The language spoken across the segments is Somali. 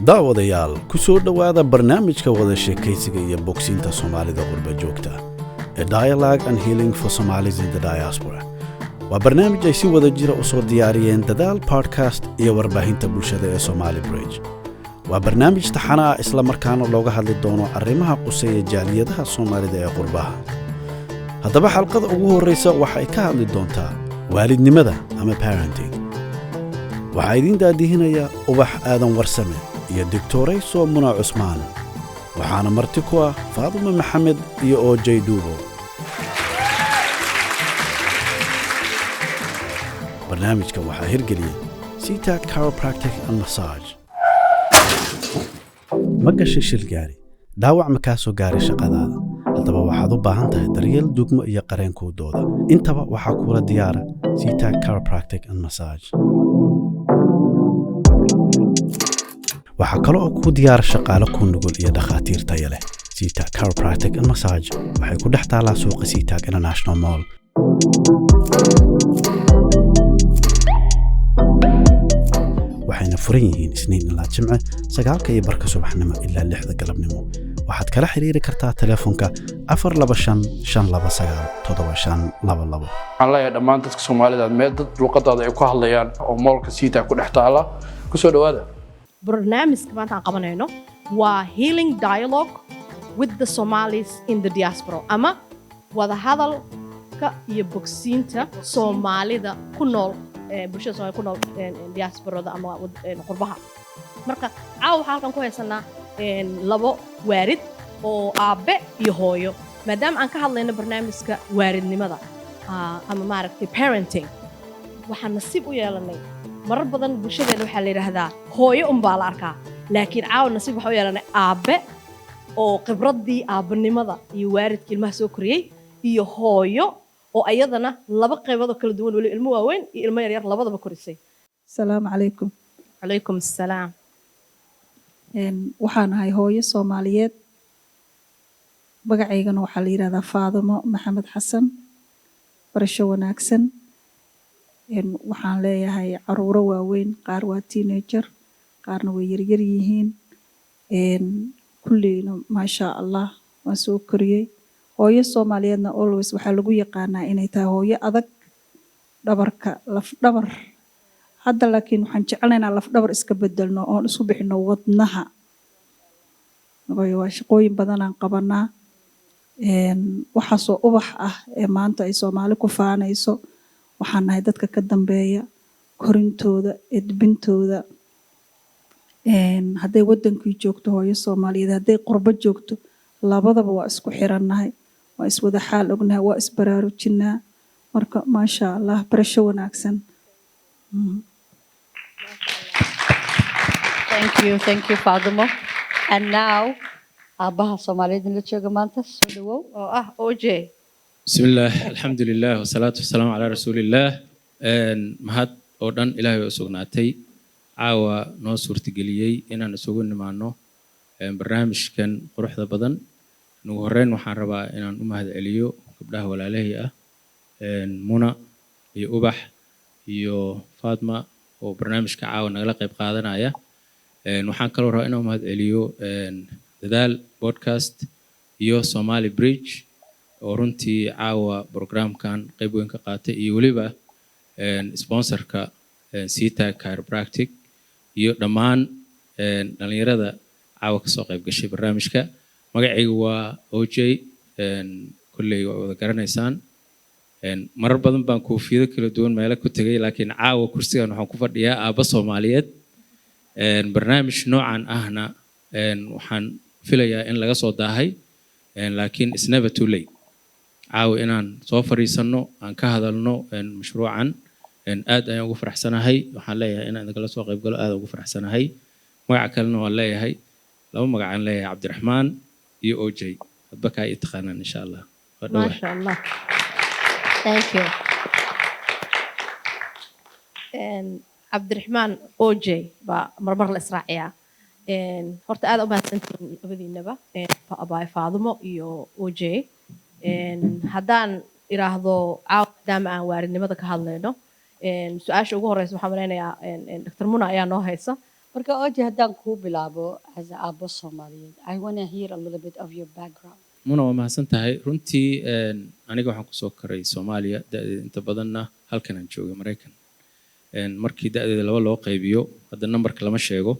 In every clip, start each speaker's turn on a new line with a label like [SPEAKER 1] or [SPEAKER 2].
[SPEAKER 1] daawadayaal ku soo dhowaada barnaamijka wada sheekaysiga iyo bogsiinta Soomaalida qurba joogta ee Dialogue and Healing for Somalis in the Diaspora. waa barnaamij ay si wada jira u soo diyaariyeen dadaal podcast iyo warbaahinta bulshada ee Somali Bridge. waa barnaamij taxana ah isla markaana looga hadli doono arrimaha quseeya jaaliyadaha Soomaalida ee qurbaha. haddaba xalqada ugu horeysa waxay ka hadli doontaa waalidnimada ama parenting. waxaa idin daadihinaya ubax aadan warsame iyo Dictorayso Muna Cusmaan. waxaana marti ku ah Faaduma Maxamed iyo OJ Duubo. barnaamijka waxaa hirgeliyay Sita Chiropractic and Massage. ma gashay shil gaari dhaawac ma kaa soo gaaray shaqadaada, haddaba waxaad u baahan tahay daryeel dugmo iyo qareenkoodooda. intaba waxaa kula diyaara Sita Chiropractic and Massage. waxaa kaloo ku diyaar shaqaale ku nugul iyo dhakhaatiir tayo leh. Sita Chiropractic and Massage waxay ku dhex taalaa suuqa Sita International Mall. waxayna furan yihiin Isniin ilaa Jimce 9:00 subaxnimo ilaa 6:00 galabnimo. waxaad kala xiriiri kartaa telefoonka 425-529-7522.
[SPEAKER 2] waxaan leeyahay dhammaan dadka Soomaalida meel dad luqadooda ay ku hadlayaan oo moolka Sita ku dhex taala ku soo dhawaada.
[SPEAKER 3] barnaamijka maanta aan qabanayno waa Healing Dialogue with the Somalis in the Diaspora, ama wada hadalka iyo bogsiinta Soomaalida ku nool bulshada Soomaalida ku nool diasporada ama qurbaha. marka caawa waxaan halkan ku haysanaa labo waarid oo aabe iyo hooyo, maadaama aan ka hadlayno barnaamijka waaridnimada ama maaragtay parenting. waxaan nasiib u yeelanay marar badan bulshadeena waxaa la yiraahdaa hooyo baa la arkaa, laakiin caawa nasiib waxa u yeelanay aabe oo khibradii aabanimada iyo waaridka ilmaha soo koriyay, iyo hooyo oo ayadana laba qaybood oo kala duwan wali ilmo waaweyn iyo ilmo yar yar labadaba korisay.
[SPEAKER 4] Assalaamu calaykum.
[SPEAKER 3] Calaykum assalaam.
[SPEAKER 4] waxaan ahay hooyo Soomaaliyeed. magacaygana waxaa la yiraahdaa Faadimo Maxamed Xasan. barasho wanaagsan. waxaan leeyahay caruuro waaweyn, qaar waa teenager, qaarna way yaryar yihiin. kulleyna maasha Allah waan soo koriyey. hooyo Soomaaliyeedna always waxaa lagu yaqaanaa inay tahay hooyo adag, dhabarka laf dhabar. hadda laakiin waxaan jecelnaynaa laf dhabar iska bedelno oon isu bixino wadnaha. waa shaqooyin badan aan qabanaa. waxaasoo ubax ah ee maanta ay Soomaali ku faanayso. waxaan nahay dadka ka dambeeya korintooda, edbintooda. hadday wadankii joogto hooyo Soomaaliyeed, hadday qurbo joogto, labadaba waa isku xirannahay. waa iswada xaal ognahay, waa isbaraarujinaa. marka maasha Allah, barasho wanaagsan.
[SPEAKER 5] Thank you, Faadimo. And now, aabaha Soomaaliyeed la jooga maanta soo dhawow
[SPEAKER 3] oo ah OJ.
[SPEAKER 6] بسم الله الحمد لله والصلاة والسلام على رسول الله. mahad oo dhan Ilaahay oo sugnaatay caawa noo suurtageliyay inaan isugu nimaano barnaamijkan quruxda badan. ugu horeyn waxaan rabaa inaan u mahad celiyo gabdhaha walaalahay ah Muna iyo Ubax iyo Faatma oo barnaamijka caawa nagala qayb qaadanaya. waxaan kaloo rabaa inaan u mahad celiyo dadaal podcast iyo Somali Bridge oo runtii caawa programkan qayb weyn ka qaatay, iyo waliba sponsorka Sita Chiropractic iyo dhammaan dhalinyarada caawa ka soo qayb gashay barnaamijka. magacaygu waa OJ, kulley waa wada garanaysaan. marar badan baan koofiyado kala duwan meelo ku tagay, laakiin caawa kursigan waxaan ku fadhiyaa aabba Soomaaliyeed. barnaamij noocan ahna waxaan filayaa in laga soo daahay, laakiin it's never too late. caawa inaan soo fariisano aan ka hadalno mashruucan aad ayaan ugu faraxsanahay. waxaan leeyahay inaan idinla soo qayb galo, aad ugu faraxsanahay. magaca kalena waan leeyahay, laba magacaan leeyahay, Cabdiraxmaan iyo OJ. hadba kaa ii taqaanaan insha Allah.
[SPEAKER 3] Masha Allah. Thank you. Cabdiraxmaan OJ baa marmar la israaciyaa. horta aad u mahadsantihiin labadiinaba, Abaay Faadimo iyo OJ. haddaan iraahdo caawa maadaama aan waaridnimada ka hadlayno, su-aasha ugu horeysa waxaan maleynayaa Dr. Muna ayaa noo haysa.
[SPEAKER 5] marka oji haddaan kuu bilaabo as a aabbo Soomaaliyeed I want to hear a little bit of your background.
[SPEAKER 6] muna waa mahadsan tahay runtii aniga waxaan kusoo koray Soomaaliya da'deeda inta badanna halkan aan joogay Mareykan markii da'deeda laba loo qaybiyo hadda numberka lama sheego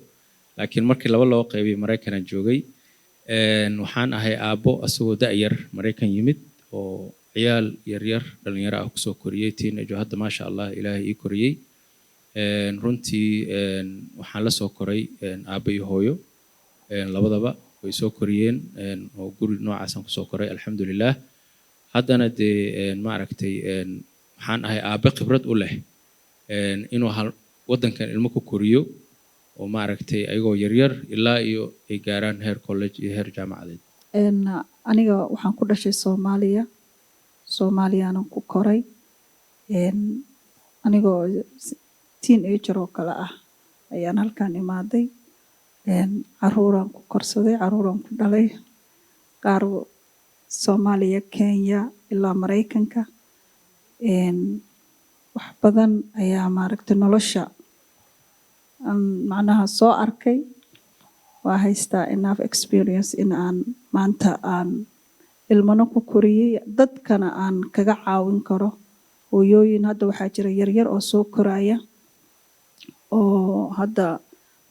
[SPEAKER 6] laakiin markii laba loo qaybiyo Mareykan aan joogay waxaan ahay aabbo asagoo da'yar Mareykan yimid oo ciyaal yar dhalinyaro ah kusoo koriyay teenager hadda maasha Allah Ilaahay ii koriyay runtii waxaan la soo koray aabbo iyo hooyo labadaba way soo koriyeen oo guri noocaas aan kusoo koray alxamdulillaah haddana dee ma aragtay waxaan ahay aabbe khibrad u leh inuu waddankan ilmo ku koriyo oo ma aragtay ayagoo yaryar ilaa iyo ay gaaraan heer college iyo heer jaamacadeed
[SPEAKER 4] aniga waxaan ku dhashay Soomaaliyaanan ku koray anigoo teenager oo kale ah ayaan halkan imaaday caruuraan ku korsaday caruuraan ku dhalay qaar Soomaaliya Kenya ilaa Mareykanka wax badan ayaa maaragtay nolosha macnaha soo arkay waa haystaa enough experience in aan maanta aan ilmana ku koriyay dadkana aan kaga caawin karo hooyooyin hadda waxaa jira yaryar oo soo koraya oo hadda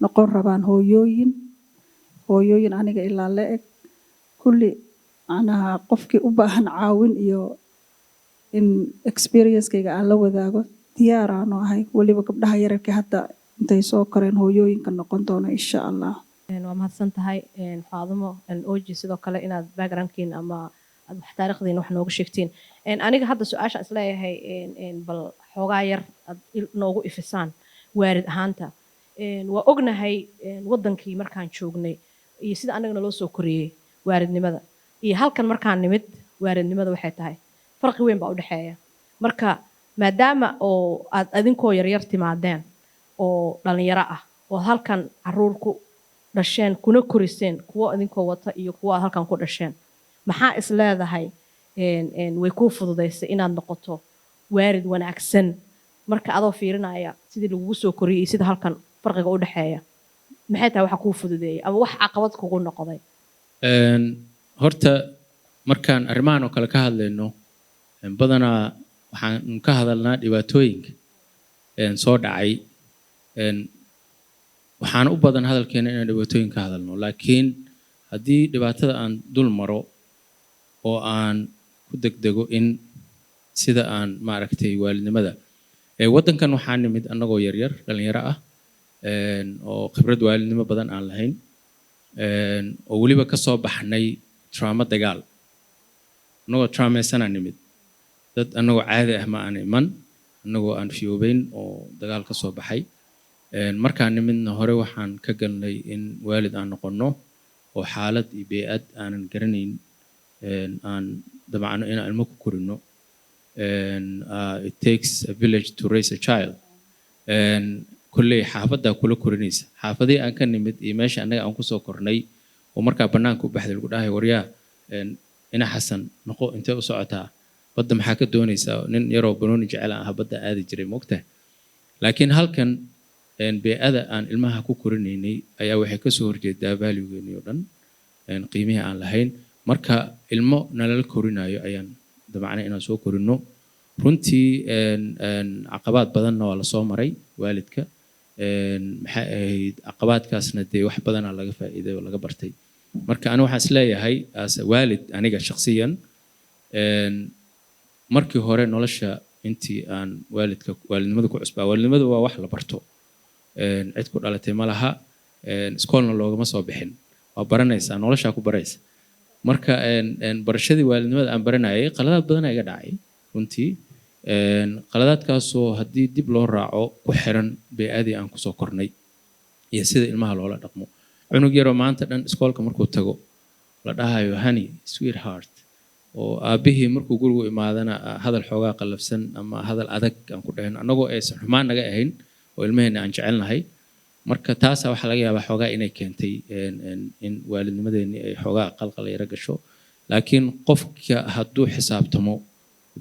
[SPEAKER 4] noqon rabaan hooyooyin aniga ilaa la eg kulli macnaha qofkii u baahan caawin iyo in experience-kayga aan la wadaago diyaaraan oo ahay weliba gabdhaha yararka hadda intay soo koreen hooyooyinka noqon doono insha Allah.
[SPEAKER 3] waa mahadsan tahay Faadumo oji sidoo kale inaad backgroundkiin ama aad wax taariikhdiina wax nooga sheegtiin aniga hadda su'aasha isleeyahay bal xoogaa yar aad noogu ifisaan waarid ahaanta waa ognahay waddankii markaan joognay iyo sida anagana loo soo koriyey waaridnimada iyo halkan markaan nimid waaridnimada waxay tahay farqi weyn baa u dhexeeya marka maadaama oo aad adinkoo yaryar timaadeen oo dhalinyaro ah oo halkan caruur ku dhasheen kuna koriseen kuwo adinkoo wata iyo kuwo aad halkan ku dhasheen maxaa is leedahay way kuu fududaysay inaad noqoto waarid wanaagsan marka adoo fiirinaya sidii lagugu soo koriyey sida halkan farqiga u dhexeeya maxay tahay waxa kuu fududeeyay ama wax caqabad kugu noqday
[SPEAKER 6] horta markaan arrimahan oo kale ka hadlayno badanaa waxaan ka hadalnaa dhibaatooyinka soo dhacay waxaan u badan hadalkeena inaan dhibaatooyin ka hadalno laakiin haddii dhibaatada aan dul maro oo aan ku degdego in sida aan maaragtay waalidnimada waddankan waxaa nimid annagoo yaryar dhalinyaro ah oo khibrad waalidnimo badan aan lahayn oo weliba ka soo baxnay trauma dagaal annagoo traumaysanaa nimid dad annagoo caadi ah ma aan iman annagoo aan fiyoobeyn oo dagaal ka soo baxay markaan nimidna hore waxaan ka galnay in waalid aan noqonno oo xaalad iyo bey'ad aanan garanayn aan dabacno inaan ilmo ku korino it takes a village to raise a child kulley xaafaddaa kula korinaysa xaafadii aan ka nimid iyo meesha annaga aan kusoo kornay oo markaa bannaanka u baxday lagu dhahay waryaa ina xasan noqo intee u socotaa badda maxaa ka doonaysaa nin yaroo banooni jecel aan badda aadi jiray moogtahay laakiin halkan bey'ada aan ilmaha ku korinaynay ayaa waxay kasoo horjeedaa valuegeennii oo dhan qiimihii aan lahayn marka ilmo nalala korinayo ayaan dabacnay inaan soo korino runtii caqabaad badanna waa lasoo maray waalidka maxay ahayd caqabaadkaasna dee wax badanaa laga faa'iiday oo laga bartay marka aniga waxaan isleeyahay as waalid aniga shakhsiyan markii hore nolosha intii aan waalidnimada ku cusbaa waalidnimadu waa wax la barto cid ku dhalatay ma laha iskoolna loogama soo bixin waa baranaysaa noloshaa ku baraysa marka barashadii waalidnimada aan baranayay qaladaad badanaa iga dhacay runtii qaladaadkaasoo haddii dib loo raaco ku xiran bey'adii aan kusoo kornay iyo sida ilmaha loola dhaqmo cunug yaroo maanta dhan iskoolka markuu tago la dhahayo honey sweetheart oo aabbihii markuu gurigu imaadana hadal xoogaa qallafsan ama hadal adag aan ku dhahin annagoo aysan xumaan naga ahayn oo ilmaheena aan jecelnahay marka taasa waxaa laga yaabaa xoogaa inay keentay in waalidnimadeennii ay xoogaa qalqal yara gasho laakiin qofka hadduu xisaabtamo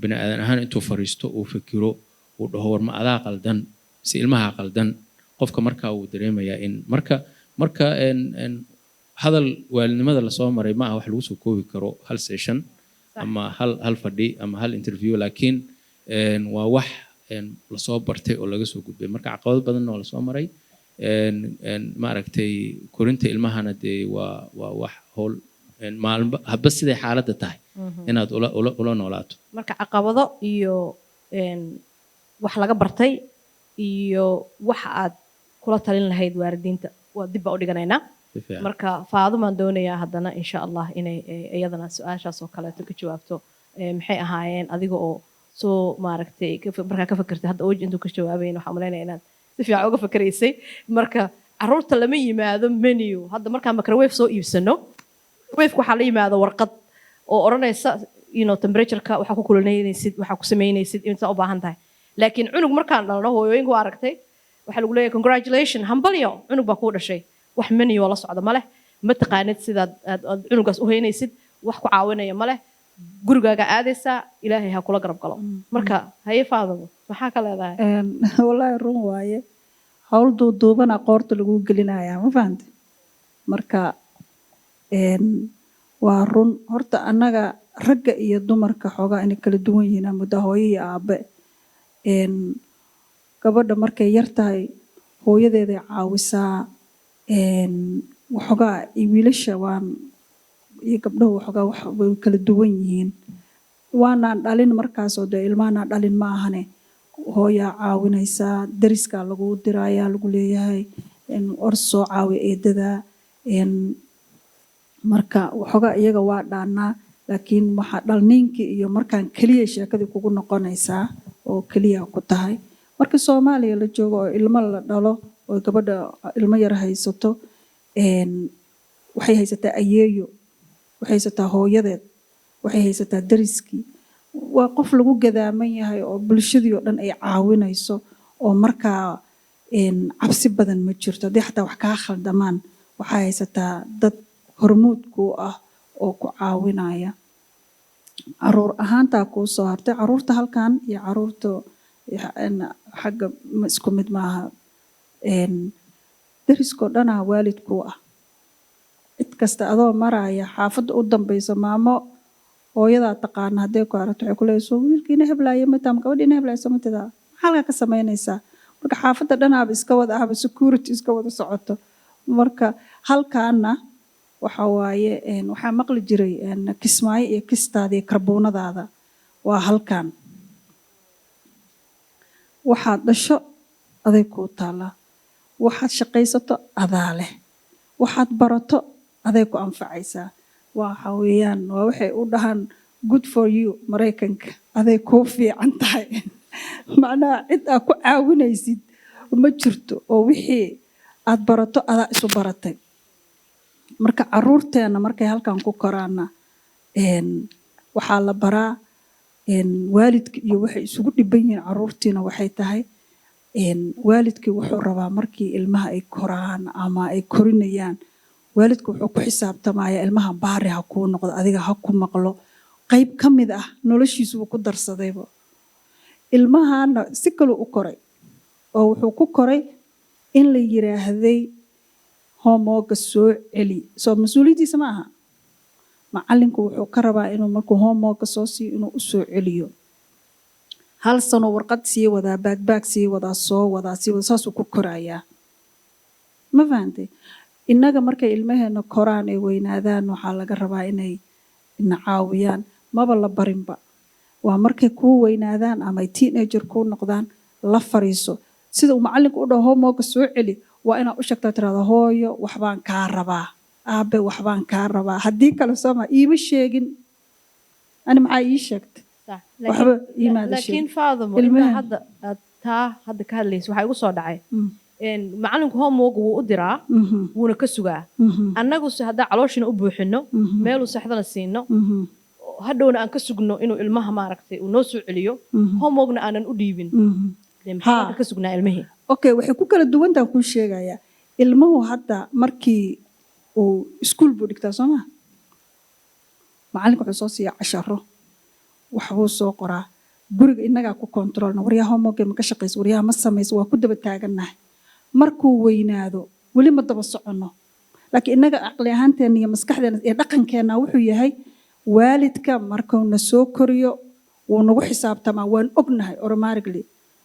[SPEAKER 6] bini aadan ahaan intuu fariisto uu fikiro uu dhaho war ma adaa qaldan si ilmaha qaldan qofka markaa uu dareemayaa in marka hadal waalidnimada lasoo maray ma aha wax lagu soo koobi karo hal session ama hal fadhi ama hal interview laakiin waa wax lasoo bartay oo laga soo gudbay marka caqabado badan oo lasoo maray maaragtay korinta ilmahana dee waa wax howl maalinba habba siday xaaladda tahay inaad ula noolaato
[SPEAKER 3] marka caqabado iyo wax laga bartay iyo waxa aad kula talin lahayd waalidiinta waa dib baa u dhiganaynaa marka faadumaan doonayaa haddana insha allah inay iyadana su-aashaas oo kaleeto ka jawaabto maxay ahaayeen adiga oo soo maaragtay markaa ka fakertay hadda oji intuu ka jawaabayn waxaan malaynaya inaad si fiican uga fakeraysay marka caruurta lama yimaado menu hadda markaan microwave soo iibsano microwave waxaa la yimaado warqad oo odhanaysa temperatureka waxaa ku kululeynaysid waxaa ku samaynaysid intaa u baahan tahay laakiin cunug markaan dhalno hooyooyinku waa aragtay waxaa lagu leeyahay congratulation hambalyo cunug baa kuu dhashay wax menu oo la socda ma leh ma taqaanid sidaad aad cunugaas u haynaysid wax ku caawinaya ma leh gurigaaga aadaysaa ilaahay ha kula garab galo marka haye faadamo maxaa ka leedahay
[SPEAKER 4] wallaahi run waaye hawl duuduubana qoorta lagu gelinayaa ma fahante marka waa run horta annaga ragga iyo dumarka xoogaa inay kala duwan yihiin muddo hooyo iyo aabe gabadha markay yar tahay hooyadeeday caawisaa waxoogaa iyo wiilasha iyo gabdhahu waxoogaa way kala duwan yihiin waanaan dhalin markaasoo dee ilmaanaan dhalin ma ahane hooyaa caawinaysaa dariskaa lagu diraayaa lagu leeyahay or soo caawi eedada marka waxoogaa iyaga waa dhaanaa laakiin waxaa dhalniinkii iyo markaan keliya sheekadii kugu noqonaysaa oo keliya ku tahay marka Soomaaliya la joogo oo ilmo la dhalo oo gabadha ilmo yar haysato waxay haysataa ayeeyo waxay haysataa hooyadeed waxay haysataa dariskii waa qof lagu gadaaman yahay oo bulshadii oo dhan ay caawinayso oo markaa cabsi badan ma jirto haddii xataa wax kaa khaldamaan waxay haysataa dad hormuud ku ah oo ku caawinaya caruur ahaantaa kuu soo hartay caruurta halkan iyo caruurta xagga isku mid maaha dariskoo dhanaa waalidkuu ah cid kasta adoo maraya xaafadda u dambaysa maamo hooyadaa taqaana hadday ku aragto waxay ku leedahay soo wiilkiina heblaayo mataa ma gabadhiina heblaayo samatidaa maxaa halkaa ka samaynaysaa marka xaafadda dhanaaba iska wada ahba security iska wada socoto marka halkaana waxa waaye waxaa maqli jiray kismaayo iyo kistaada iyo karbuunadaada waa halkan waxaad dhasho aday kuu taallaa waxaad shaqaysato adaa leh waxaad barato aday ku anfacaysaa waxa weeyaan waa waxay u dhahaan good for you Mareykanka aday kuu fiican tahay macnaha cid aad ku caawinaysid ma jirto oo wixii aad barato adaa isu baratay marka caruurteena markay halkan ku koraana waxaa la baraa waalidka iyo waxay isugu dhiban yihiin caruurtiina waxay tahay waalidkii wuxuu rabaa markii ilmaha ay koraan ama ay korinayaan waalidku wuxuu ku xisaabtamayaa ilmaha baari ha kuu noqdo adiga ha ku maqlo qayb ka mid ah noloshiisu ku darsadayba ilmahana si kale u koray oo wuxuu ku koray in la yiraahday homework soo celi soo mas'uuliyadiisa ma aha macallinku wuxuu ka rabaa inuu markuu homework soo siiyo inuu u soo celiyo hal sano warqad sii wadaa baag sii wadaa soo wadaa saasuu ku korayaa ma fahantay innaga markay ilmaheena koraan ay weynaadaan waxaa laga rabaa inay ina caawiyaan maba la barinba waa markay kuu weynaadaan ama ay teenager kuu noqdaan la fariiso sida uu macallinku u dhaho homework soo celi waa inaad u sheegtaa tiraahdo hooyo waxbaan kaa rabaa aabe waxbaan kaa rabaa haddii kale sooma iima sheegin ani maxaa ii sheegtay waxba iimaada
[SPEAKER 3] laakiin faadamo ilmaha hadda hadda ka hadlaysa waxaa igu soo dhacay macallinku homework wuu u diraa wuuna ka sugaa annaguse haddaa calooshina u buuxino meeluu saxdana siino hadhowna aan ka sugno inuu ilmaha maaragtay uu noo soo celiyo homeworkna aanan u dhiibin maxaa ka sugnaa ilmihii
[SPEAKER 4] okay waxay ku kala duwantaa kuu sheegayaa ilmuhu hadda markii uu iskuul buu dhigtaa soo maa macallinku wuxuu soo siiyaa casharo waxbuu soo qoraa guriga innagaa ku kontrolna waryaha homework ma ka shaqayso waryaha ma samayso waa ku daba taagannahay markuu weynaado weli ma daba soconno laakiin innaga caqli ahaanteena iyo maskaxdeena iyo dhaqankeena wuxuu yahay waalidka markuu na soo koriyo wuu nagu xisaabtamaa waan ognahay automatically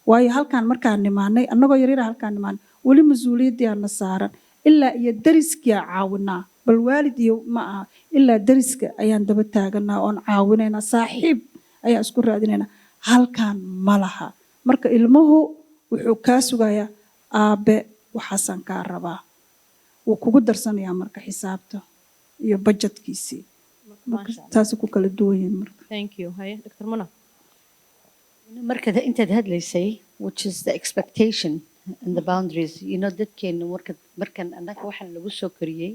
[SPEAKER 4] waayo halkaan markaan nimaanay annagoo yaryara halkaan nimaanay weli mas-uuliyaddiina saaran ilaa iyo dariskiyaa caawinaa bal waalid iyo ma aha ilaa dariska ayaan daba taaganaa oon caawinaynaa saaxiib ayaan isku raadinaynaa halkaan ma laha marka ilmuhu wuxuu kaa sugayaa aabe waxaasaan kaa rabaa wuu kugu darsanayaa marka xisaabta iyo budgetkiisii taasi ku kala duwan yihiin marka
[SPEAKER 3] thank you haye Dr. Muna
[SPEAKER 5] marka intaad hadlaysay which is the expectation and the boundaries dadkeena markan annaga waxaan lagu soo koriyey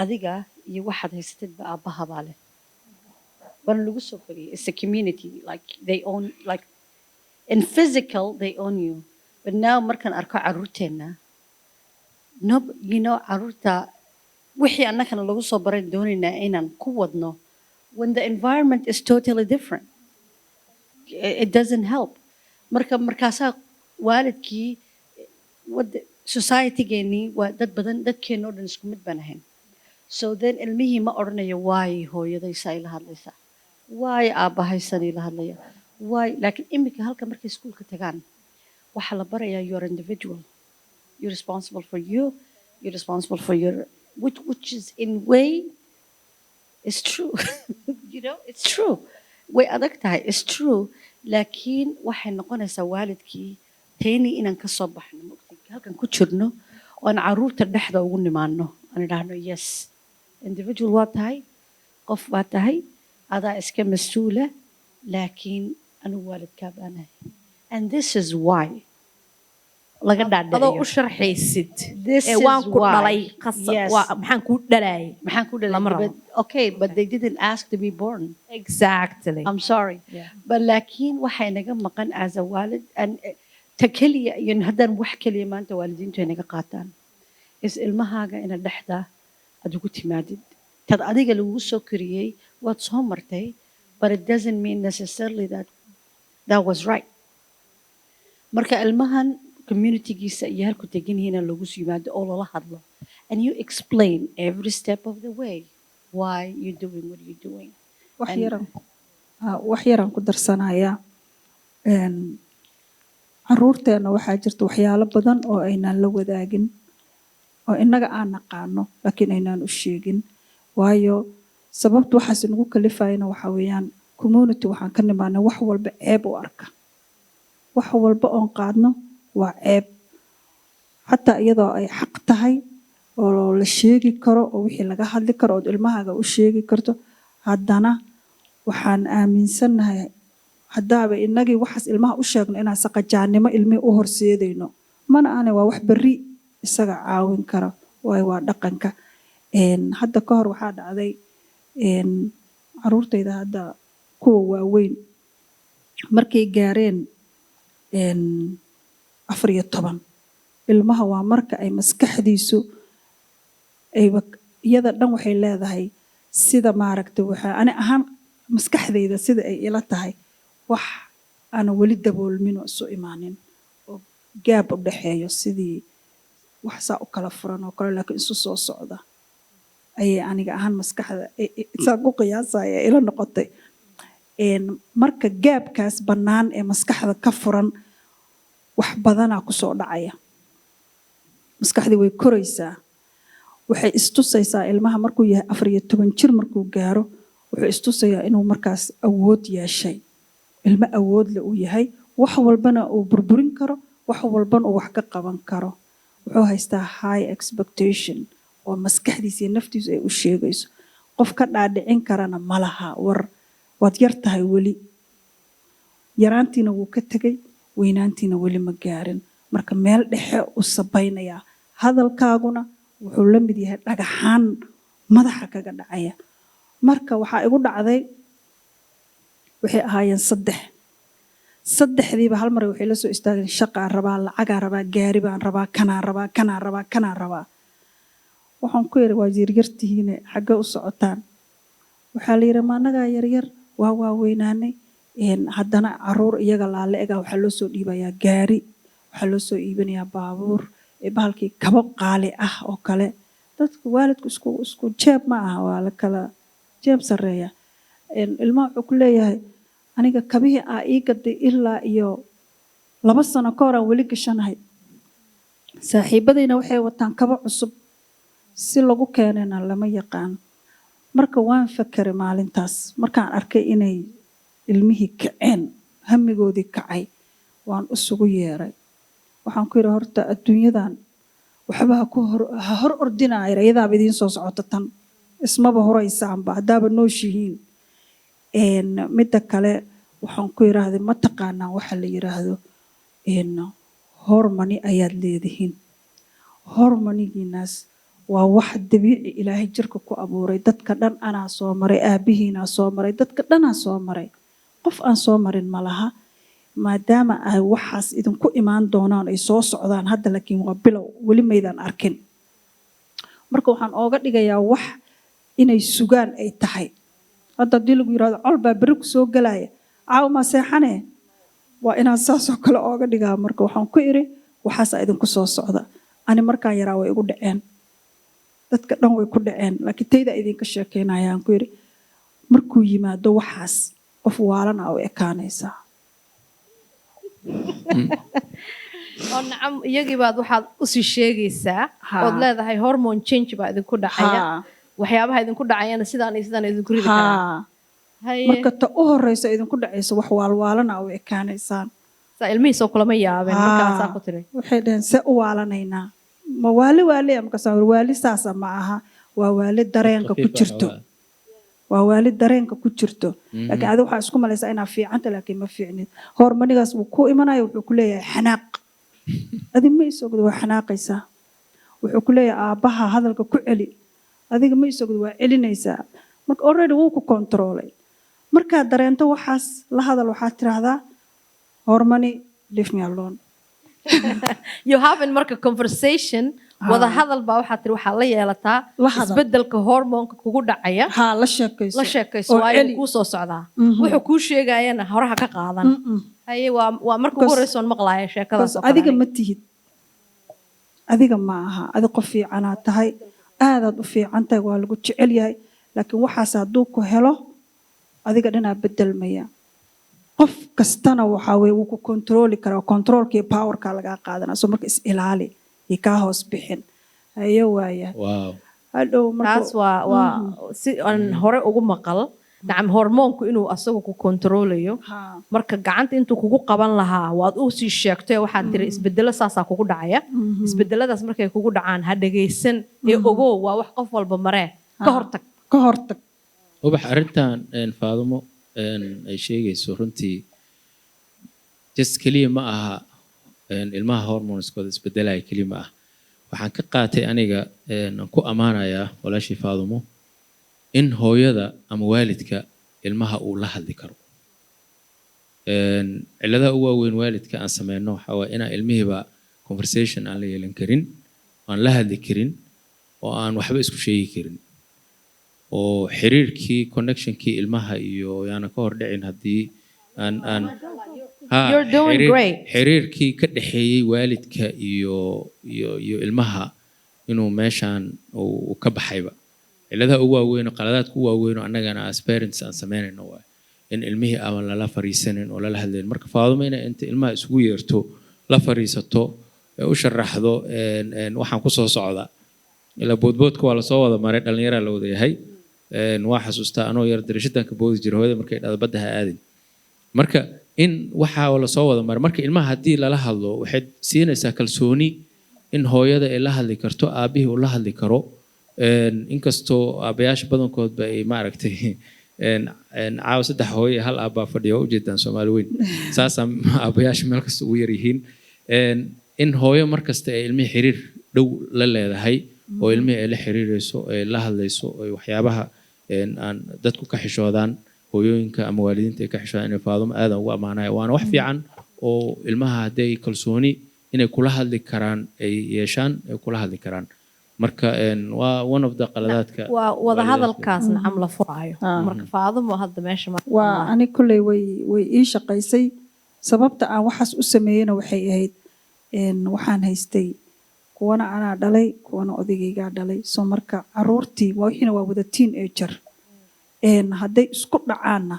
[SPEAKER 5] adiga iyo waxaad haysatidba aabbaha baa leh waana lagu soo koriyey it's a community like they own like in physical they own you but now markaan arko caruurteena caruurta wixii annagana lagu soo baran doonaynaa inaan ku wadno when the environment is totally different it doesn't help markaasaa waalidkii societygeenii waa dad badan dadkeena oo dhan isku mid baan ahayn so then ilmihii ma odhanayo waay hooyadaysa ay la hadlaysaa waay aabbahaysani la hadlaya waay laakiin iminka halka markay iskuulka tagaan waxaa la barayaa you're individual you're responsible for you you're responsible for your which is in way is true it's true way adag tahay is true laakiin waxay noqonaysaa waalidkii teeni inaan ka soo baxno halkan ku jirno oo aan caruurta dhexda ugu nimaano aan idhaahno yes individual waa tahay qof baa tahay adaa iska mas-uula laakiin anigu waalidkaa baanahay and this is why laga dhaadhiciyo
[SPEAKER 3] adoo u sharxaysid waan ku dhalay maxaan ku dhalayay
[SPEAKER 5] okay but they didn't ask to be born
[SPEAKER 3] exactly
[SPEAKER 5] I'm sorry but laakiin waxay naga maqan as a walid and ta keliya iyo haddaan wax keliya maanta waalidiintu ay naga qaataan is ilmahaaga ina dhexda aad ugu timaadid tad adiga lagu soo koriyey waad soo martay but it doesn't mean necessarily that was right marka ilmahan communitygiisa iyo halku degan yihiin lagu soo yimaado oo lala hadlo and you explain every step of the way why you're doing what you're doing
[SPEAKER 4] wax yaran ku darsanayaa caruurteena waxaa jirta waxyaalo badan oo aynaan la wadaagin oo innaga aan naqaano laakiin aynaan u sheegin waayo sababta waxaas nagu kalifayna waxaa weeyaan community waxaan ka nimaanay wax walba ceeb u arka wax walba oon qaadno waa ceeb xataa iyadoo ay xaq tahay oo la sheegi karo oo wixii laga hadli karo ood ilmahaaga u sheegi karto haddana waxaan aaminsannahay haddaaba innagii waxaas ilmaha u sheegno inaan saqajaannimo ilmihii u horseedayno mana aanay waa wax berri isaga caawin kara waayo waa dhaqanka hadda ka hor waxaa dhacday caruurtayda hadda kuwa waaweyn markay gaareen 14 ilmaha waa marka ay maskaxdiisu iyada dhan waxay leedahay sida maaragtay waxaa ani ahaan maskaxdayda sida ay ila tahay wax aan weli daboolmin oo isu imaanin oo gaab u dhaxeeyo sidii wax saa u kala furan oo kale laakiin isu soo socda ayay aniga ahaan maskaxda saa ku qiyaasaya ila noqotay marka gaabkaas bannaan ee maskaxda ka furan wax badanaa ku soo dhacaya maskaxdii way koraysaa waxay istusaysaa ilmaha markuu yahay 14 jir markuu gaaro wuxuu istusayaa inuu markaas awood yeeshay ilmo awood leh uu yahay wax walbana uu burburin karo wax walbana uu wax ka qaban karo wuxuu haystaa high expectation oo maskaxdiisa iyo naftiisu ay u sheegayso qof ka dhaadhicin karana ma laha waad yar tahay weli yaraantiina wuu ka tegay weynaantiina weli ma gaarin marka meel dhexe u sabaynayaa hadalkaaguna wuxuu la mid yahay dhagaxaan madaxa kaga dhacaya marka waxaa igu dhacday waxay ahaayeen 3 hal mar waxay la soo istaageen shaqaa rabaa lacagaa rabaa gaari baan rabaa kanaa rabaa waxaan ku yiri waa yaryartihiine xagga u socotaan waxaa la yiri ma anagaa yaryar waa waaweynaanay haddana caruur iyaga laale ega waxaa loo soo dhiibayaa gaari waxaa loo soo iibinayaa baabuur bahalkii kabo qaali ah oo kale dadka waalidku isku jeeb ma aha waa la kala jeeb sareeya ilmaha wuxuu ku leeyahay aniga kabihii aa ii gaday ilaa iyo 2 sano ka hor aan weli gashanahay saaxiibadayna waxay wataan kabo cusub si lagu keenana lama yaqaan marka waan fakeray maalintaas markaan arkay inay ilmihii kaceen hamigoodii kacay waan isugu yeeray waxaan ku yiri horta adduunyadan waxba ha hor ordinaa iyadaaba idiin soo socota tan ismaba horaysaanba haddaaba nooshihiin midda kale waxaan ku yiraahday ma taqaanaa waxa la yiraahdo hormoni ayaad leedihiin hormonigiinaas waa wax dabiici ilaahay jirka ku abuuray dadka dhan anaa soo maray aabihiinaa soo maray dadka dhanaa soo maray qof aan soo marin ma laha maadaama ay waxaas idinku imaan doonaan ay soo socdaan hadda laakiin waa bilow weli maydaan arkin marka waxaan ooga dhigayaa wax inay sugaan ay tahay hadda haddii lagu yiraahdo col baa beri ku soo galaya caaw ma seexane waa inaan saasoo kale ooga dhigaa marka waxaan ku iri waxaasaa idinku soo socda ani markaan yaraa way igu dhaceen dadka dhan way ku dhaceen laakiin tayda idinka sheekeynayaan ku iri markuu yimaado waxaas qof waalana u ekaanaysaa
[SPEAKER 3] oo nacam iyagii baad waxaad usii sheegaysaa ood leedahay hormone change baa idinku dhacaya waxyaabaha idinku dhacayana sidaan iyo sidaan idinku ridi karaa
[SPEAKER 4] marka ta u horeysa idinku dhacaysa wax waalwaalana u ekaanaysaan
[SPEAKER 3] saa ilmihiisoo kulama yaabeen markaasaa ku tiri
[SPEAKER 4] waxay dhaheen see u waalanaynaa ma waali amkasaa waali saasa ma aha waa waali dareenka ku jirto waa waali dareenka ku jirto laakiin adiga waxaa isku malaysaa inaa fiicanta laakiin ma fiicnid hormonigaas wuu ku imanayo wuxuu ku leeyahay xanaaq adi ma isogdo waa xanaaqaysaa wuxuu ku leeyahay aabbaha hadalka ku celi adiga ma isogdo waa celinaysaa marka already wuu ku controlay markaad dareento waxaas la hadal waxaad tiraahdaa hormoni leave me alone
[SPEAKER 3] you having marka conversation wada hadal baa waxaad tiri waxaa la yeelataa isbedelka hormoonka kugu dhacaya
[SPEAKER 4] la
[SPEAKER 3] sheekayso waayo kuu soo socdaa wuxuu kuu sheegayana horaha ka qaadan haye waa marka ugu horeysoon maqlaaya sheekadaas
[SPEAKER 4] adiga ma tihid adiga ma aha adi qof fiicanaa tahay aadaad u fiican tahay waa lagu jecel yahay laakiin waxaas hadduu ku helo adiga dhanaa bedelmaya qof kastana waxaa weye wuu ku kontrooli karaa kontroolka iyo powerka lagaa qaadanaa soo marka is ilaali iyo kaa hoos bixin hayo waaya hadhow
[SPEAKER 3] taas waa si aan hore ugu maqal nacam hormoonku inuu asagu ku kontroolayo marka gacanta intuu kugu qaban lahaa waad u sii sheegtay waxaad tiri isbedelo saasaa kugu dhacaya isbedeladaas markay kugu dhacaan ha dhagaysan ee ogow waa wax qof walba maree ka hortag
[SPEAKER 6] ubax arrintan faadumo ay sheegayso runtii just keliya ma aha ilmaha hormoneskooda isbedelaya keliya ma aha waxaan ka qaatay aniga ku ammaanayaa walaashii faadumo in hooyada ama waalidka ilmaha uu la hadli karo cilladaha ugu waaweyn waalidka aan sameyno waxaa waaye inaan ilmihiiba conversation aan la yeelan karin aan la hadli karin oo aan waxba isku sheegi karin oo xiriirkii connectionkii ilmaha iyo yaana ka hor dhicin haddii aan xiriirkii ka dhexeeyey waalidka iyo ilmaha inuu meeshaan uu ka baxayba cilladaha ugu waaweyn oo qaladaadka ugu waaweyn oo annagana as parents aan sameynayno waay in ilmihii aan lala fariisanin oo lala hadlayn marka faadumo inay inta ilmaha isugu yeerto la fariisato u sharaxdo waxaan ku soo socdaa ilaa boodboodka waa lasoo wada maray dhallinyaraa la wada yahay waa xasuustaa anoo yar darashadan ka boodi jira hooyada markay dhada badda ha aadin marka in waxaa lasoo wada maray marka ilmaha haddii lala hadlo waxay siinaysaa kalsooni in hooyada ay la hadli karto aabihii uu la hadli karo inkastoo aabayaasha badankoodba ay maaragtay caawa 3 hooyo hal aabbaa fadhiya waa ujeedaan soomaali weyn saasaa aabayaasha meel kasta ugu yaryihiin in hooyo markasta ay ilmihii xiriir dhow la leedahay oo ilmihii ay la xiriirayso ay la hadlayso ay waxyaabaha aan dadku ka xishoodaan hooyooyinka ama waalidiinta ay ka xishoodaan inay faadumo aadan ugu ammaanaya waana wax fiican oo ilmaha hadday kalsooni inay kula hadli karaan ay yeeshaan ay kula hadli karaan marka waa one of the qaladaadka
[SPEAKER 3] waa wada hadalkaas nacam la furaayo marka faadumo hadda meesha
[SPEAKER 4] waa ani kulley way ii shaqaysay sababta aan waxaas u sameeyeyna waxay ahayd waxaan haystay kuwana anaa dhalay kuwana odagaygaa dhalay soo marka caruurtii wixiina waa wada teenager hadday isku dhacaanna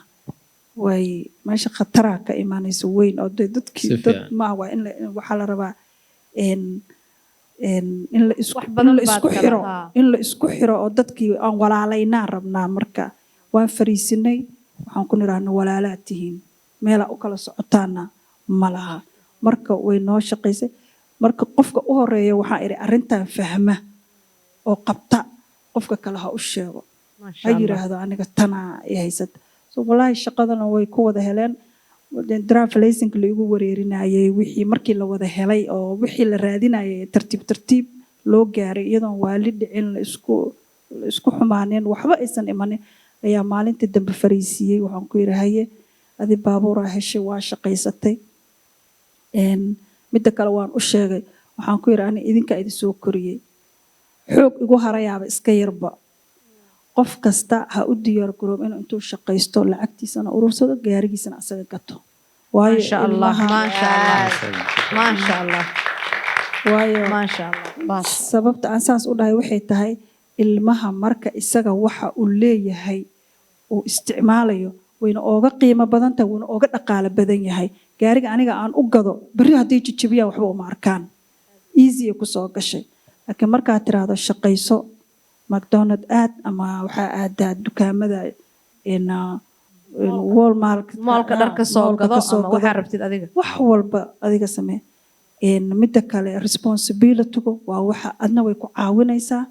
[SPEAKER 4] way meesha khataraa ka imaanaysa weyn oo dadkii dad maaha waa waxaa la rabaa in la isku xiro oo dadkii aan walaalaynaan rabnaa marka waan fariisinay waxaan ku niraahna walaalaad tihiin meelaa u kala socotaana ma laha marka way noo shaqaysay marka qofka u horeeya waxaa idhi arrintan fahma oo qabta qofka kale ha u sheego ha yiraahdo aniga tanaa i haysata so walaahi shaqadana way ku wada heleen draft laysinka laigu wareerinayay wixii markii la wada helay oo wixii la raadinayay tartiib loo gaaray iyadoon waali dhicin la isku xumaaneen waxba aysan imanin ayaa maalintii dambe fariisiiyey waxaan ku yidhi haye adi baabuuraa heshay waa shaqaysatay midda kale waan u sheegay waxaan ku yidhi ani idinkaa idin soo koriyey xoog igu harayaaba iska yarba qof kasta ha u diyaar garoob inuu intuu shaqaysto lacagtiisana urursado gaarigiisana asaga gato waayo sababta aan saas u dhahay waxay tahay ilmaha marka isaga waxa uu leeyahay uu isticmaalayo wayna ooga qiimo badan tahay wayna ooga dhaqaale badan yahay gaariga aniga aan u gado berri haddii jijibiyaan waxba uma arkaan easy ay kusoo gashay laakiin markaad tiraahdo shaqayso macdonald aad ama waxaa aadaa dukaamada
[SPEAKER 3] moolka dhar ka soo gado ama waxaa rabtid adiga
[SPEAKER 4] wax walba adiga samee midda kale responsibilitygu waa waxa adna way ku caawinaysaa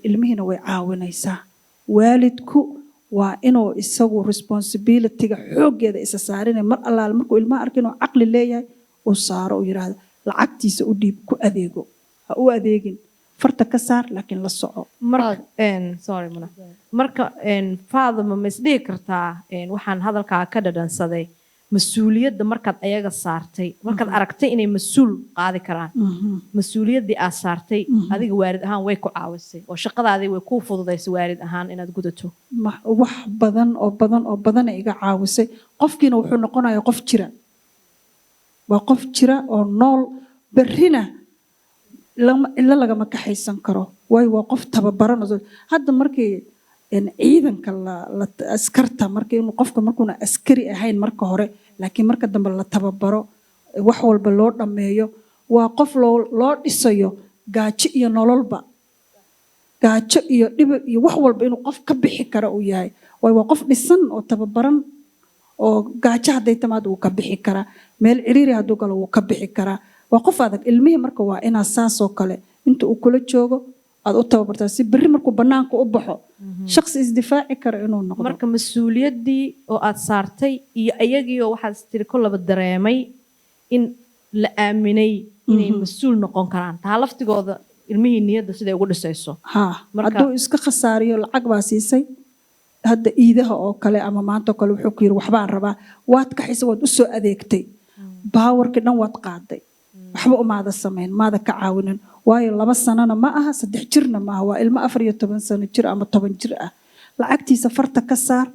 [SPEAKER 4] ilmihiina way caawinaysaa waalidku waa inuu isagu responsibilityga xooggeeda isa saarinay mar allaale markuu ilmaha arka inuu caqli leeyahay uu saaro uu yidhaahdo lacagtiisa u dhiib ku adeego ha u adeegin farta ka saar laakiin la soco
[SPEAKER 3] marka faadama ma isdhihi kartaa waxaan hadalkaa ka dhadhansaday mas-uuliyadda markaad ayaga saartay markaad aragtay inay mas-uul qaadi karaan mas-uuliyaddii aad saartay adiga waalid ahaan way ku caawisay oo shaqadaadii way kuu fududaysay waalid ahaan inaad gudato
[SPEAKER 4] wax badan iga caawisay qofkiina wuxuu noqonayaa qof jira waa qof jira oo nool berrina cidlo lagama kaxaysan karo waayo waa qof tababaran hadda markii ciidanka askarta markii inuu qofka markuuna askari ahayn marka hore laakiin marka dambe la tababaro wax walba loo dhammeeyo waa qof loo dhisayo gaajo iyo nololba gaajo iyo dhib iyo wax walba inuu qof ka bixi karo uu yahay waayo waa qof dhisan oo tababaran oo gaajo hadday timaado wuu ka bixi karaa meel ciriiri hadduu galo wuu ka bixi karaa waa qof adag ilmihii marka waa inaa saasoo kale inta uu kula joogo aad u tababartaa si berri markuu bannaanka u baxo shakhsi isdifaaci kara inuu noqdo
[SPEAKER 3] marka mas-uuliyaddii oo aad saartay iyo ayagii oo waxaad tiri kollaba dareemay in la aaminay inay mas-uul noqon karaan taa laftigooda ilmihii niyadda siday ugu dhisayso
[SPEAKER 4] hadduu iska khasaariyo lacag baa siisay hadda iidaha oo kale ama maanta oo kale wuxuu ku yidhi waxbaan rabaa waad kaxaysa waad u soo adeegtay baawarkii dhan waad qaaday waxba umaada samayn maada ka caawinin waayo 2 sanana ma aha 3 jirna ma aha waa ilmo 14 sano jir ama 10 jir ah lacagtiisa farta ka saar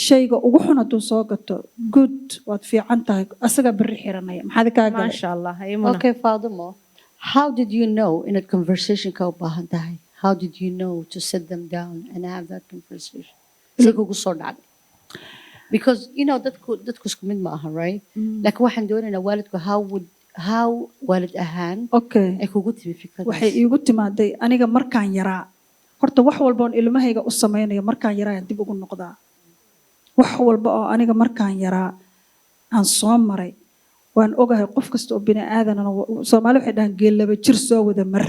[SPEAKER 4] shayga ugu xun hadduu soo gato good waad fiican tahay asaga berri xiranaya maxaad ka galay
[SPEAKER 3] maasha allah
[SPEAKER 5] okay Fadumo, how did you know in a conversation ka u baahan tahay how did you know to sit them down and have that conversation kugu soo dhacday because you know dadku isku mid ma aha right like waxaan doonaynaa waalidku how waalid ahaan ay kugu timi fikradaas
[SPEAKER 4] waxay iigu timaaday aniga markaan yaraa horta wax walba oo ilmahayga u sameeyo markaan yaraa dib ugu noqdaa wax walba oo aniga markaan yaraa aan soo maray waan ogahay qof kasta oo bini aadan ah Soomaali waxay dhahan geel laba jir soo wada mar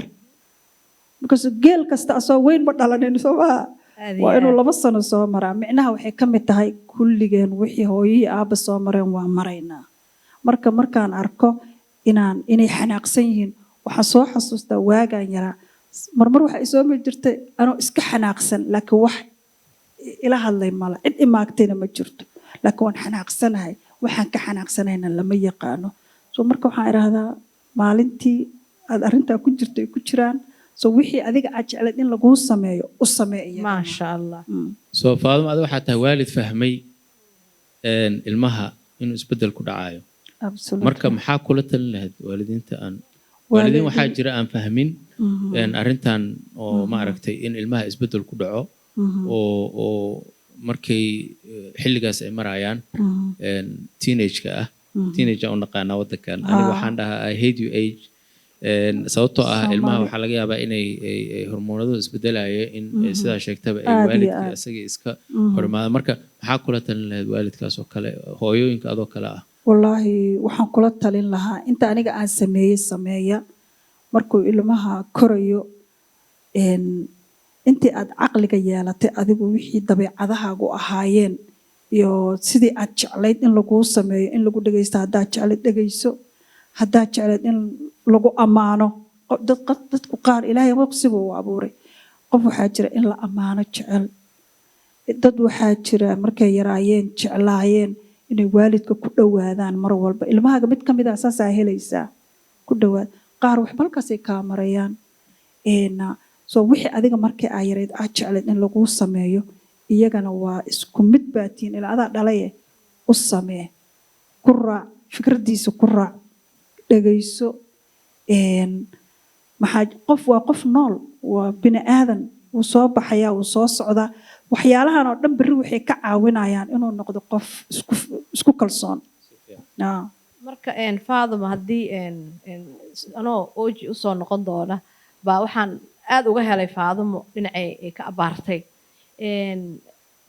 [SPEAKER 4] because geel kasta asoo weyn ma dhalanin Soomaa waa inuu 2 sano soo maraa micnaha waxay ka mid tahay kulligeen wixii hooyadii aaba soo mareen waa maraynaa markaan arko inay xanaaqsan yihiin waxaan soo xasuustaa waagaan yaraa marmar waxa ay soo mid jirtay anoo iska xanaaqsan laakiin wax ila hadlay mala cid imaagtayna ma jirto laakiin waan xanaaqsanahay waxaan ka xanaaqsanayna lama yaqaano soo marka waxaan idhaahdaa maalintii aad arrintaa ku jirto ay ku jiraan soo wixii adiga aad jeclayd in laguu sameeyo u sameeya
[SPEAKER 3] maasha allah
[SPEAKER 6] soo Fadumo adiga waxaa tahay waalid fahmay ilmaha inuu isbedel ku dhacayo marka maxaa kula talin lahayd waalidiinta aan waalidiin waxaa jira aan fahmin arrintan oo ma aragtay in ilmaha isbedel ku dhaco oo markay xilligaas ay marayaan teenage-ka ah teenage u naqaanaa waddankan aniga waxaan dhahaa I hate you age sababtoo ah ilmaha waxaa laga yaabaa inay hormoonadu isbedelaya in sidaa sheegtaba ay waalidkii isaga iska hormaada marka maxaa kula talin lahayd waalidkaas oo kale hooyooyinka adoo kale ah
[SPEAKER 4] wallaahi waxaan kula talin lahaa inta aniga aan sameeya markuu ilmaha korayo intii aad caqliga yeelatay adigu wixii dabeecadahaagu ahaayeen iyo sidii aad jeclayd in laguu sameeyo in lagu dhegaysto haddaad jeclayd dhegayso haddaad jeclayd in lagu ammaano dadku qaar ilaahay waqsiba uu abuuray qof waxaa jira in la ammaano jecel dad waxaa jira markay yaraayeen jeclaayeen inay waalidka ku dhowaadaan mar walba ilmahaaga mid ka mid ah saasaa helaysaa ku dhowaad qaar wax balkaasay kaa marayaan soo wixii adiga markii aa yarayd aad jeclayd in laguu sameeyo iyagana waa isku mid baatiin ilaa adaa dhalaye u samee ku raac fikradiisa ku raac dhegayso qof waa qof nool waa bini aadan wuu soo baxayaa wuu soo socdaa waxyaalahan oo dhan berri waxay ka caawinayaan inuu noqdo qof isku kalsoon
[SPEAKER 3] marka faaduma haddii anoo ooji usoo noqon doona baa waxaan aad uga helay faadumo dhinacay ay ka abaartay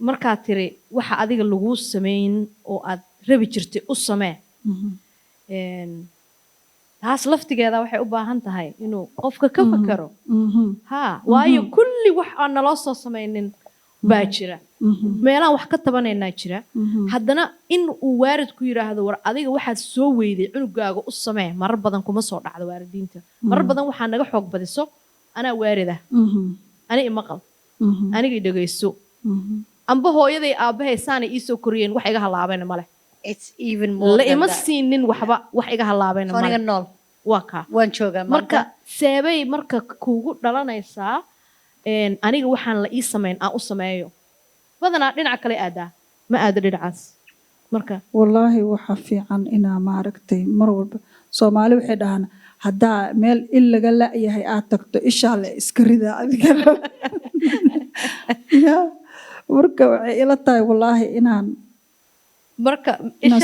[SPEAKER 3] markaad tiri waxa adiga laguu sameyn oo aad rabi jirtay u samee taas laftigeeda waxay u baahan tahay inuu qofka ka fakaro waayo kulli wax aan naloo soo samaynin baa jira meelaan wax ka tabanaynaa jira haddana in uu waalid ku yidhaahdo war adiga waxaad soo weyday cunugaaga u samee marar badan kuma soo dhacdo waalidiinta marar badan waxaa naga xoog badiso anaa waalid ah ani imaqal aniga dhegayso amba hooyaday aabbahay saanay iisoo koriyeen wax iga halaabayna male la ima siinin waxba wax iga halaabayna male waa kaa marka seebay marka kuugu dhalanaysaa aniga waxaan la ii samayn aan u sameeyo badanaa dhinaca kale aadaa ma aado dhinacaas marka
[SPEAKER 4] wallaahi waxaa fiican inaa maaragtay mar walba soomaali waxay dhahaan haddaa meel il laga la'yahay aad tagto ishaa le iska ridaa adigana marka waxay ila tahay wallaahi inaan
[SPEAKER 3] marka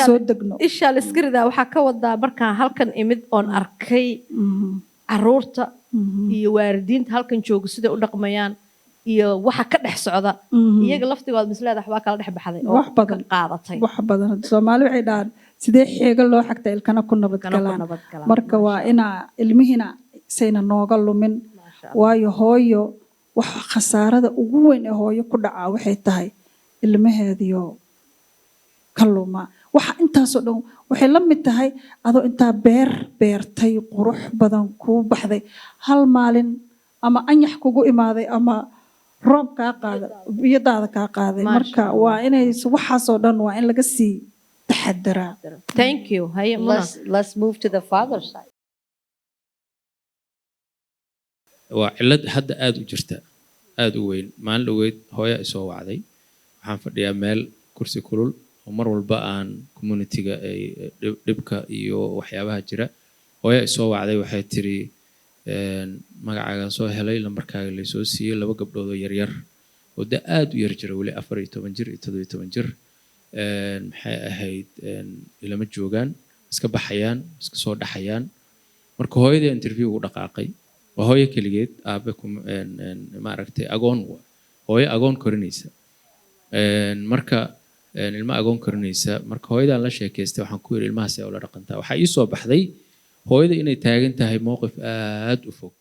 [SPEAKER 4] soo degno
[SPEAKER 3] ishaa la iska ridaa waxaa ka wadaa markaan halkan imid oon arkay caruurta iyo waalidiinta halkan jooga siday u dhaqmayaan iyo waxa ka dhex socda iyaga laftigooda misleeda waxbaa kala dhex baxday oo
[SPEAKER 4] wax badan
[SPEAKER 3] qaadatay
[SPEAKER 4] wax badan soomaali waxay dhahaan sidee xeega loo xagta ilkana ku nabad galaan marka waa inaa ilmihiina sayna nooga lumin waayo hooyo waxa khasaarada ugu weyn ee hooyo ku dhacaa waxay tahay ilmaheediyo ka luma waxa intaasoo dhan waxay la mid tahay adoo intaa beertay qurux badan kuu baxday hal maalin ama anyax kugu imaaday ama roob kaa qaaday biyadaada kaa qaaday marka waa inay waxaasoo dhan waa in laga sii taxadaraa.
[SPEAKER 3] Thank you.
[SPEAKER 5] Let's move to the father side.
[SPEAKER 6] waa cilad hadda aad u jirta aad u weyn maalin dhaweyd hooyo ay soo wacday waxaan fadhiyaa meel kursi kulul oo mar walba aan community-ga ay dhibka iyo waxyaabaha jira hooyo ay soo wacday waxay tiri magacaaga soo helay lambarkaaga la soo siiyay 2 gabdhood oo yar yar oo da aad u yar jira wali 14 jir iyo 17 jir maxay ahayd ilama joogaan iska baxayaan iska soo dhaxayaan marka hooyada interview u dhaqaaqay waa hooyo kaligeed aabe ma aragtay agoon hooyo agoon korinaysa marka ilma agoon korinaysa marka hooyadan la sheekaystay waxaan ku yiri ilmahaas ay ula dhaqantaa waxa ii soo baxday hooyada inay taagan tahay mowqif aad u fog